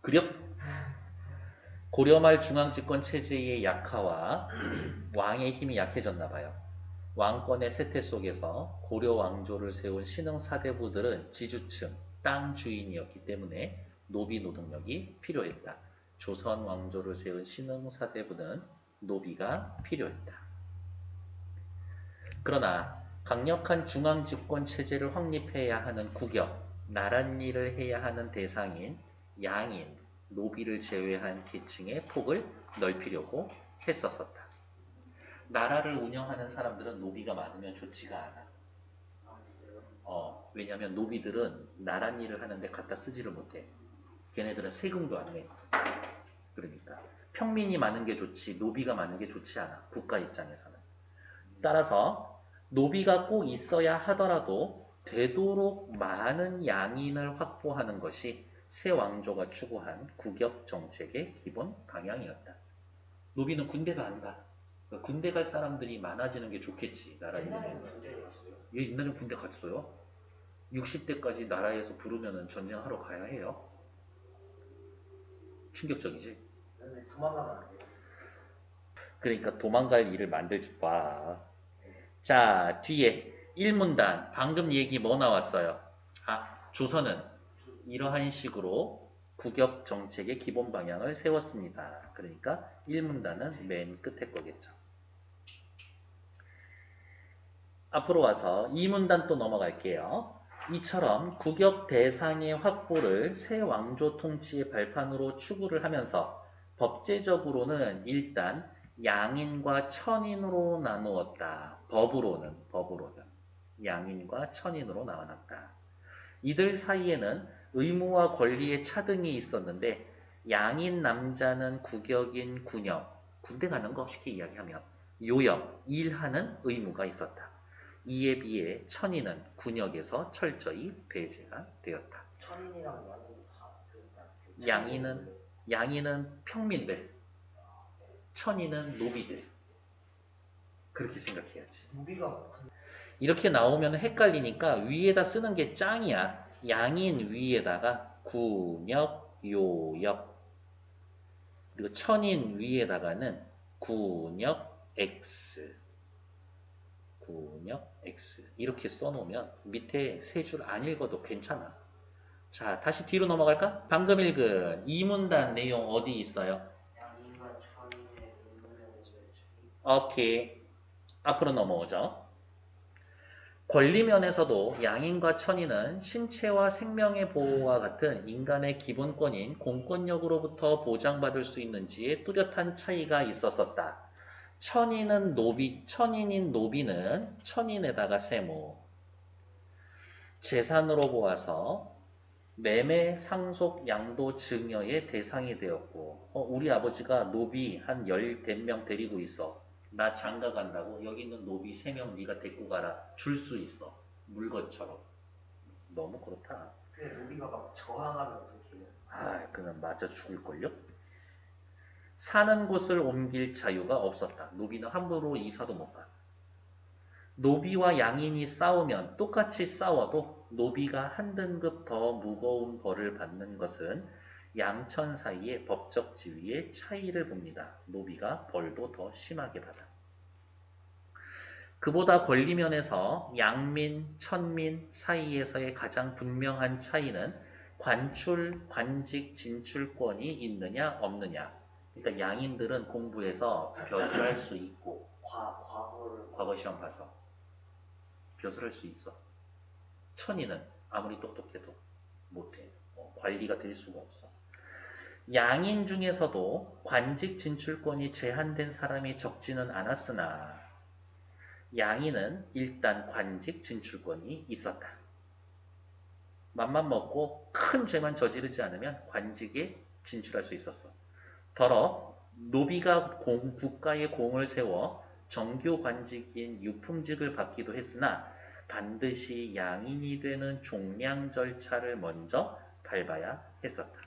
그려? 고려말 중앙집권 체제의 약화와 왕의 힘이 약해졌나 봐요. 왕권의 쇠퇴 속에서 고려 왕조를 세운 신흥 사대부들은 지주층, 땅 주인이었기 때문에 노비 노동력이 필요했다. 조선 왕조를 세운 신흥 사대부는 노비가 필요했다. 그러나 강력한 중앙 집권 체제를 확립해야 하는 국역, 나랏일을 해야 하는 대상인 양인, 노비를 제외한 계층의 폭을 넓히려고 했었었다. 나라를 운영하는 사람들은 노비가 많으면 좋지가 않아. 왜냐하면 노비들은 나랏일을 하는데 갖다 쓰지를 못해. 걔네들은 세금도 안 내. 그러니까 평민이 많은 게 좋지 노비가 많은 게 좋지 않아. 국가 입장에서는. 따라서 노비가 꼭 있어야 하더라도 되도록 많은 양인을 확보하는 것이 새 왕조가 추구한 국역 정책의 기본 방향이었다. 노비는 군대도 안 가. 군대 갈 사람들이 많아지는 게 좋겠지. 나라 이름에. 얘 옛날에 군대 갔어요. 60대까지 나라에서 부르면 전쟁하러 가야 해요. 충격적이지. 도망가면 안 돼요. 그러니까 도망갈 일을 만들지 마. 자, 뒤에 1문단. 방금 얘기 뭐 나왔어요? 조선은 이러한 식으로 국역 정책의 기본 방향을 세웠습니다. 그러니까 1문단은 맨 끝에 거겠죠. 앞으로 와서 2문단 또 넘어갈게요. 이처럼 국역 대상의 확보를 새 왕조 통치의 발판으로 추구를 하면서 법제적으로는 일단 양인과 천인으로 나누었다. 법으로는 양인과 천인으로 나눴다. 이들 사이에는 의무와 권리의 차등이 있었는데 양인 남자는 국역인 군역, 군대 가는 거 쉽게 이야기하면 요역, 일하는 의무가 있었다. 이에 비해 천인은 군역에서 철저히 배제가 되었다. 천인이랑 양인 다 양인은 평민들, 천인은 노비들. 그렇게 생각해야지. 노비가 이렇게 나오면 헷갈리니까 위에다 쓰는 게 짱이야. 양인 위에다가 군역, 요역. 그리고 천인 위에다가는 군역, X. 군역, X. 이렇게 써놓으면 밑에 세 줄 안 읽어도 괜찮아. 자, 다시 뒤로 넘어갈까? 방금 읽은 이문단 내용 어디 있어요? 양인과 천인의 의무면에서 오케이. 앞으로 넘어오죠. 권리 면에서도 양인과 천인은 신체와 생명의 보호와 같은 인간의 기본권인 공권력으로부터 보장받을 수 있는지에 뚜렷한 차이가 있었었다. 천인인 노비는 천인에다가 세무. 재산으로 보아서 매매, 상속, 양도, 증여의 대상이 되었고 우리 아버지가 노비 한 10명 데리고 있어. 나 장가 간다고 여기 있는 노비 3명 네가 데리고 가라. 줄 수 있어. 물건처럼. 너무 그렇다. 근데 노비가 막 저항하면 어떻게 해요? 그냥 맞아 죽을걸요? 사는 곳을 옮길 자유가 없었다. 노비는 함부로 이사도 못 가. 노비와 양인이 싸우면 똑같이 싸워도 노비가 한 등급 더 무거운 벌을 받는 것은 양천 사이의 법적 지위의 차이를 봅니다. 노비가 벌도 더 심하게 받아. 그보다 권리면에서 양민, 천민 사이에서의 가장 분명한 차이는 관출, 관직, 진출권이 있느냐 없느냐. 그러니까 양인들은 공부해서 벼슬할 수 있고 과거 시험 봐서 벼슬할 수 있어. 천인은 아무리 똑똑해도 못해. 관리가 될 수가 없어. 양인 중에서도 관직 진출권이 제한된 사람이 적지는 않았으나 양인은 일단 관직 진출권이 있었다. 맘만 먹고 큰 죄만 저지르지 않으면 관직에 진출할 수 있었어. 더러 노비가 국가의 공을 세워 정규 관직인 유품직을 받기도 했으나 반드시 양인이 되는 종량 절차를 먼저 밟아야 했었다.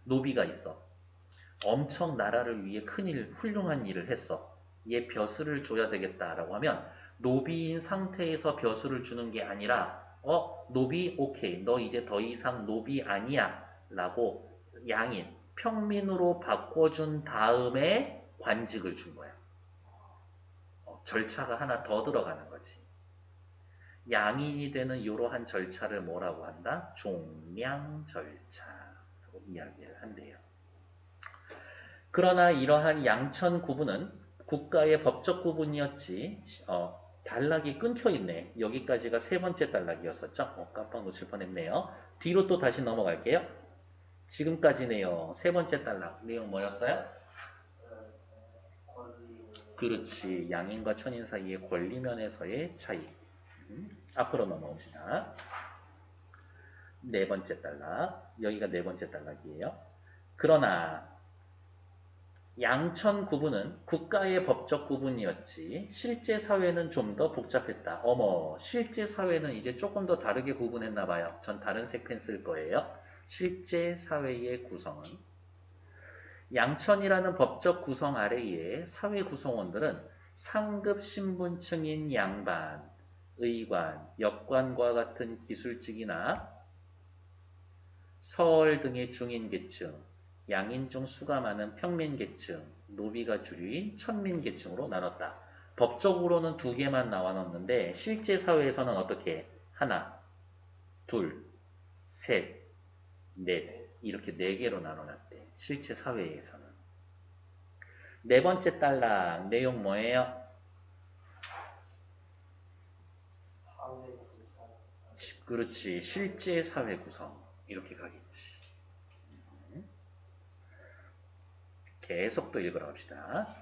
노비가 있어. 엄청 나라를 위해 큰일, 훌륭한 일을 했어. 얘 벼슬을 줘야 되겠다라고 하면 노비인 상태에서 벼슬을 주는 게 아니라 노비 오케이 너 이제 더 이상 노비 아니야 라고 양인, 평민으로 바꿔준 다음에 관직을 준 거야. 절차가 하나 더 들어가는 거지. 양인이 되는 이러한 절차를 뭐라고 한다? 종량 절차라고 이야기를 한대요. 그러나 이러한 양천 구분은 국가의 법적 구분이었지 단락이 끊겨 있네. 여기까지가 세 번째 단락이었었죠. 깜빡 놓칠 뻔했네요. 뒤로 또 다시 넘어갈게요. 지금까지네요. 세 번째 단락 내용 뭐였어요? 그렇지. 양인과 천인 사이의 권리면에서의 차이. 앞으로 넘어옵시다. 네 번째 단락. 여기가 네 번째 단락이에요. 그러나 양천 구분은 국가의 법적 구분이었지 실제 사회는 좀 더 복잡했다. 어머, 실제 사회는 이제 조금 더 다르게 구분했나 봐요. 전 다른 색펜 쓸 거예요. 실제 사회의 구성은 양천이라는 법적 구성 아래에 사회 구성원들은 상급 신분층인 양반, 의관, 역관과 같은 기술직이나 서얼 등의 중인계층, 양인 중 수가 많은 평민계층, 노비가 주류인 천민계층으로 나눴다. 법적으로는 두 개만 나와놨는데 실제 사회에서는 어떻게? 하나, 둘, 셋, 넷 이렇게 네 개로 나눠놨대. 실제 사회에서는. 네 번째 단락 내용 뭐예요? 그렇지. 실제 사회 구성 이렇게 가겠지. 계속 또 읽어봅시다.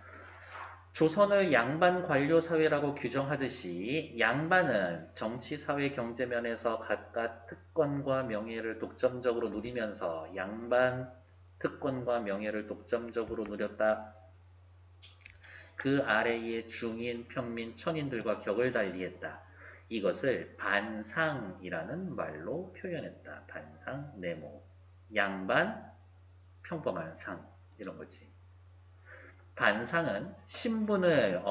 조선을 양반 관료 사회라고 규정하듯이 양반은 정치, 사회, 경제 면에서 각각 특권과 명예를 독점적으로 누리면서 양반 특권과 명예를 독점적으로 누렸다. 그 아래의 중인, 평민, 천인들과 격을 달리했다. 이것을 반상이라는 말로 표현했다. 반상, 네모, 양반, 평범한 상 이런 거지. 반상은 신분을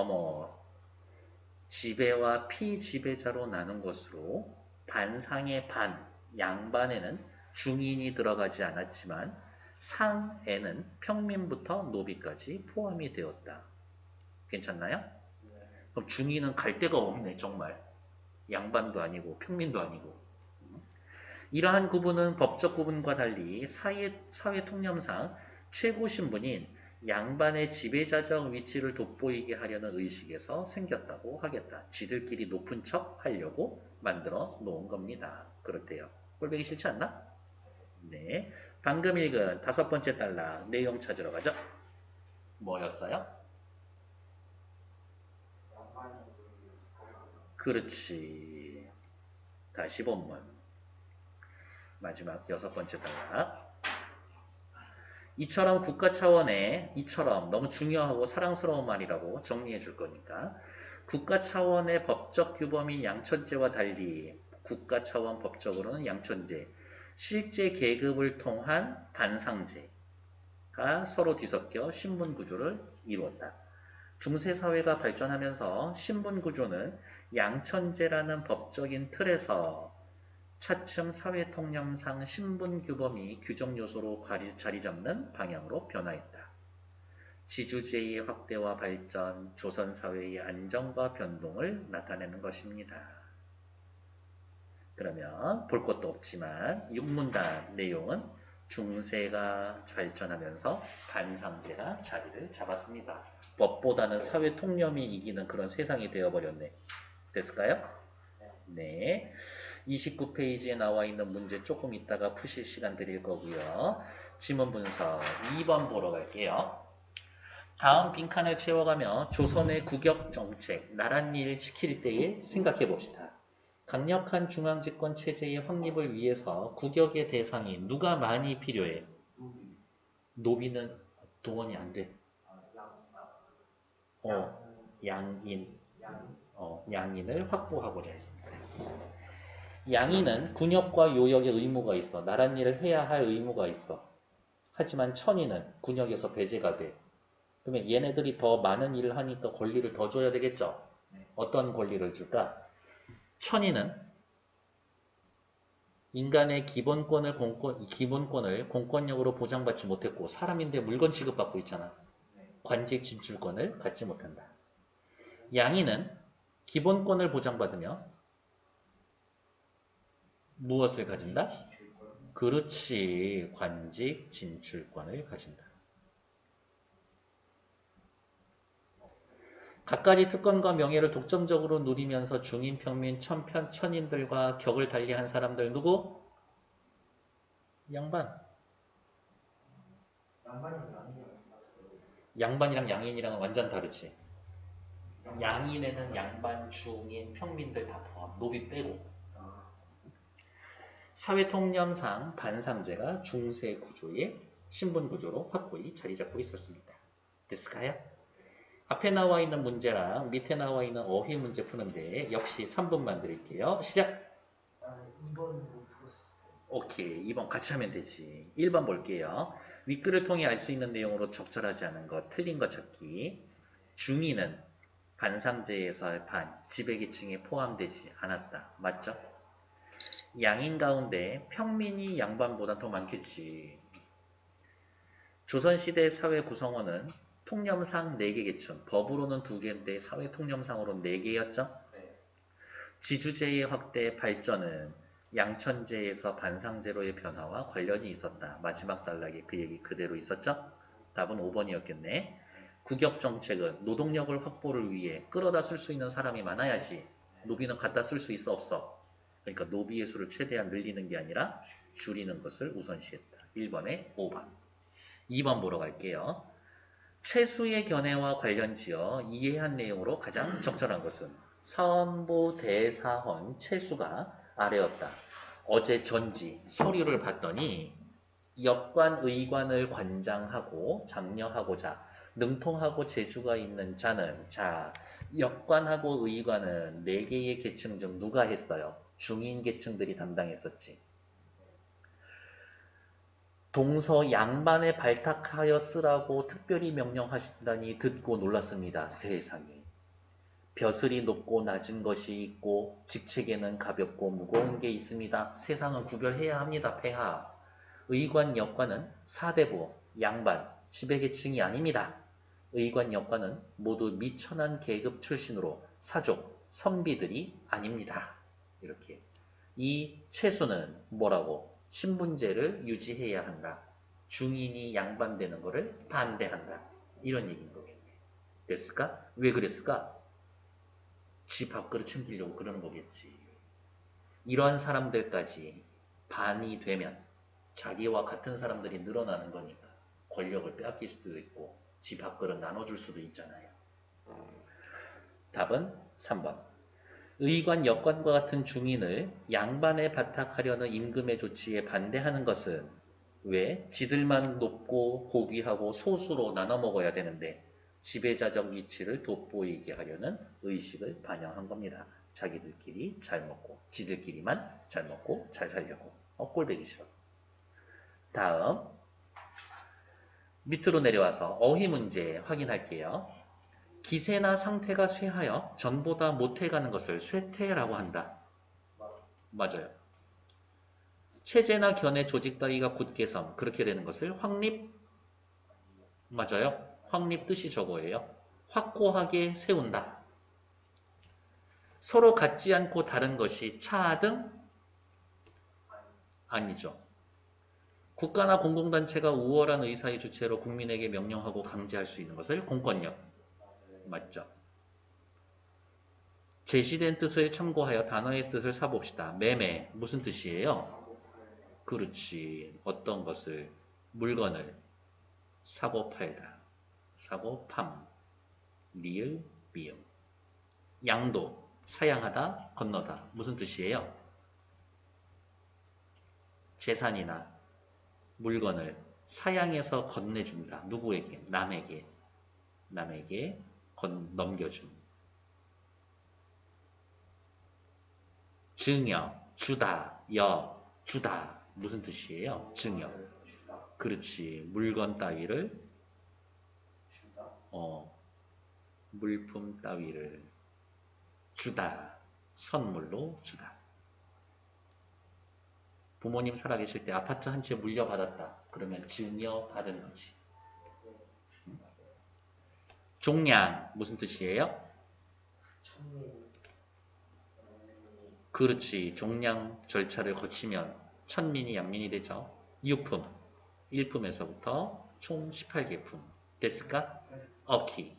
지배와 피지배자로 나눈 것으로 반상의 반, 양반에는 중인이 들어가지 않았지만 상에는 평민부터 노비까지 포함이 되었다. 괜찮나요? 그럼 중인은 갈 데가 없네 정말. 양반도 아니고 평민도 아니고. 이러한 구분은 법적 구분과 달리 사회 통념상 최고 신분인 양반의 지배자적 위치를 돋보이게 하려는 의식에서 생겼다고 하겠다. 지들끼리 높은 척 하려고 만들어 놓은 겁니다. 그렇대요. 꼴보기 싫지 않나? 네. 방금 읽은 다섯 번째 단락 내용 찾으러 가죠. 뭐였어요? 그렇지. 다시 본문. 마지막 여섯 번째 단락. 이처럼 국가 차원의 이처럼 너무 중요하고 사랑스러운 말이라고 정리해 줄 거니까 국가 차원의 법적 규범인 양천제와 달리 국가 차원 법적으로는 양천제, 실제 계급을 통한 반상제가 서로 뒤섞여 신분구조를 이루었다. 중세사회가 발전하면서 신분구조는 양천제라는 법적인 틀에서 차츰 사회통념상 신분규범이 규정요소로 자리 잡는 방향으로 변화했다. 지주제의 확대와 발전, 조선사회의 안정과 변동을 나타내는 것입니다. 그러면 볼 것도 없지만 육문단 내용은 중세가 발전하면서 반상제가 자리를 잡았습니다. 법보다는 사회통념이 이기는 그런 세상이 되어버렸네. 됐을까요? 네. 29페이지에 나와 있는 문제 조금 있다가 푸실 시간 드릴 거고요. 지문 분석 2번 보러 갈게요. 다음 빈칸을 채워가며 조선의 국역 정책, 나랏일 시킬 때에 생각해 봅시다. 강력한 중앙집권 체제의 확립을 위해서 국역의 대상이 누가 많이 필요해? 노비는 동원이 안 돼. 양인을 확보하고자 했습니다. 양인은 군역과 요역의 의무가 있어. 나랏일을 해야 할 의무가 있어. 하지만 천인은 군역에서 배제가 돼. 그러면 얘네들이 더 많은 일을 하니까 권리를 더 줘야 되겠죠? 어떤 권리를 줄까? 천인은 인간의 기본권을 공권력으로 보장받지 못했고 사람인데 물건 취급받고 있잖아. 관직 진출권을 갖지 못한다. 양인은 기본권을 보장받으며 무엇을 가진다? 그렇지. 관직 진출권을 가진다. 갖가지 특권과 명예를 독점적으로 누리면서 중인, 평민, 천인들과 격을 달리한 사람들 누구? 양반. 양반이랑 양인이랑은 완전 다르지. 양인에는 양반, 중인, 평민들 다 포함. 노비 빼고. 사회통념상 반상제가 중세 구조의 신분 구조로 확고히 자리 잡고 있었습니다. 됐을까요? 앞에 나와 있는 문제랑 밑에 나와 있는 어휘 문제 푸는데 역시 3분만 드릴게요. 시작! 2번 풀었어. 오케이. 2번 같이 하면 되지. 1번 볼게요. 윗글을 통해 알 수 있는 내용으로 적절하지 않은 것, 틀린 것 찾기. 중인은 반상제에서 반, 지배계층에 포함되지 않았다. 맞죠? 양인 가운데 평민이 양반보다 더 많겠지. 조선시대 사회 구성원은 통념상 4개 계층, 법으로는 2개인데 사회 통념상으로는 4개였죠? 네. 지주제의 확대 발전은 양천제에서 반상제로의 변화와 관련이 있었다. 마지막 단락에 그 얘기 그대로 있었죠? 답은 5번이었겠네. 국역정책은 노동력을 확보를 위해 끌어다 쓸 수 있는 사람이 많아야지. 노비는 갖다 쓸 수 있어 없어? 그러니까 노비의 수를 최대한 늘리는 게 아니라 줄이는 것을 우선시했다. 1번에 5번. 2번 보러 갈게요. 채수의 견해와 관련지어 이해한 내용으로 가장 적절한 것은 사원부 대사헌 채수가 아래였다. 어제 전지 서류를 봤더니 역관 의관을 관장하고 장려하고자 능통하고 재주가 있는 자는 역관하고 의관은 4개의 계층 중 누가 했어요? 중인 계층들이 담당했었지. 동서 양반에 발탁하여 쓰라고 특별히 명령하신다니 듣고 놀랐습니다. 세상에. 벼슬이 높고 낮은 것이 있고 직책에는 가볍고 무거운 게 있습니다. 세상은 구별해야 합니다. 폐하. 의관, 역관은 사대부, 양반, 지배계층이 아닙니다. 의관, 역관은 모두 미천한 계급 출신으로 사족, 선비들이 아닙니다. 이렇게. 이 채수는 뭐라고? 신분제를 유지해야 한다. 중인이 양반되는 것을 반대한다. 이런 얘기인 거겠네. 됐을까? 왜 그랬을까? 지 밥그릇 챙기려고 그러는 거겠지. 이러한 사람들까지 반이 되면 자기와 같은 사람들이 늘어나는 거니까 권력을 빼앗길 수도 있고 지 밥그릇 나눠줄 수도 있잖아요. 답은 3번. 의관, 역관과 같은 중인을 양반에 바탁하려는 임금의 조치에 반대하는 것은 왜? 지들만 높고 고귀하고 소수로 나눠 먹어야 되는데 지배자적 위치를 돋보이게 하려는 의식을 반영한 겁니다. 자기들끼리 잘 먹고 지들끼리만 잘 먹고 잘 살려고. 꼴보기 싫어. 다음 밑으로 내려와서 어휘 문제 확인할게요. 기세나 상태가 쇠하여 전보다 못해가는 것을 쇠퇴라고 한다. 맞아요. 체제나 견해 조직 따위가 굳게 섬 그렇게 되는 것을 확립. 맞아요. 확립 뜻이 저거예요. 확고하게 세운다. 서로 같지 않고 다른 것이 차등? 아니죠. 국가나 공공단체가 우월한 의사의 주체로 국민에게 명령하고 강제할 수 있는 것을 공권력. 맞죠. 제시된 뜻을 참고하여 단어의 뜻을 사봅시다. 매매 무슨 뜻이에요? 그렇지. 어떤 것을 물건을 사고 팔다. 사고 팜. 리을 미음. 양도 사양하다 건너다. 무슨 뜻이에요? 재산이나 물건을 사양해서 건네준다. 누구에게? 남에게. 남에게 넘겨준. 증여, 주다, 주다. 무슨 뜻이에요? 증여. 그렇지. 물건 따위를, 물품 따위를 주다. 선물로 주다. 부모님 살아계실 때 아파트 한 채 물려받았다. 그러면 증여받은 거지. 종량 무슨 뜻이에요? 천민. 그렇지. 종량 절차를 거치면 천민이 양민이 되죠. 유품 1품에서부터 총 18개 품. 됐을까? 오케이.